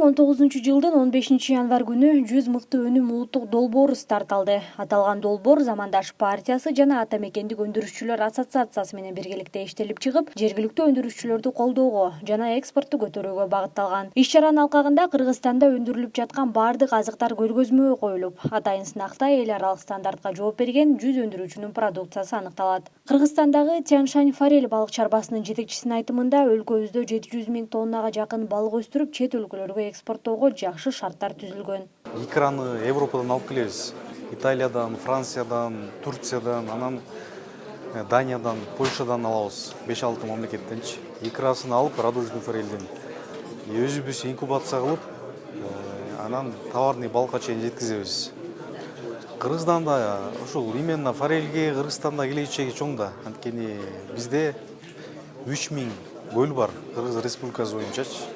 2019-жылдын 15-январ күнү 100 мыкты өнүм улуттук долбоору старталды. Аталган долбоор Замандаш партиясы жана Ата мекендик өндүрүшчүлөр ассоциациясы менен биргеликте иштелип чыгып, жергиликтүү өндүрүшчүлөрдү колдоого жана экспортту көтөрүүгө багытталган. Иш-чаранын алкагында Кыргызстанда өндүрүлүп жаткан бардык азыктар көргөзмөгө коюлуп, атайын сынакта эл аралык стандартка жооп берген 100 өндүрүүчүнүн продукциясы аныкталат. Кыргызстандагы Тянь-Шань Форель балык чарбасынын жетекчисинин айтымында өлкөбүздө 700 миң тоннага жакын балык өстүрүп, чет өлкөлөргө экспорттоого жакшы шарттар түзүлгөн. Икраны Европадан алып келебиз. Италиядан, Франциядан, Турциядан, анан Даниядан, Польшадан алабыз. 5-6 мамлекеттенчи. Икрасын алып, радужный форельден өзүбүз инкубация кылып, анан товарный балыкка чейин жеткизебиз. Кыргызстанда ушул именно форельге Кыргызстанда келечеги чоң да. Анткени бизде 3000 көл бар, Кыргыз Республикасы боюнчачы.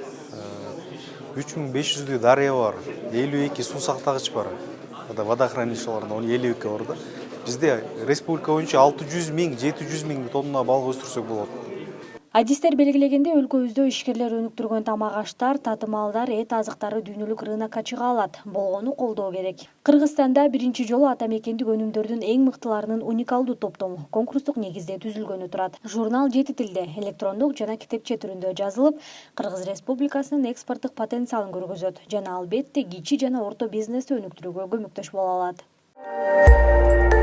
3500 дарыя бар, 52 суу сактагыч бар. Водохранилищаларында 52 бар да. Бизде республика боюнча 600 миң, 700 миң тонна балык өстүрсөк болот. Адистер белгилегенде өлкөбүздө ишкерлер өнүктүргөн тамак-аштар, татымалдар, эт азыктары дүйнөлүк рынокко чыга алат. Болгону колдоо керек. Кыргызстанда биринчи жолу ата мекендик өнүмдөрдүн эң мыктыларынын уникалдуу топтому конкурстук негизде түзүлгөнү турат. Журнал 7 тилде, электрондук жана китепче түрүндө жазылып, Кыргыз Республикасынын экспорттук потенциалын көргөзөт жана албетте кичи жана орто бизнести өнүктүрүүгө көмөктөш боло алат.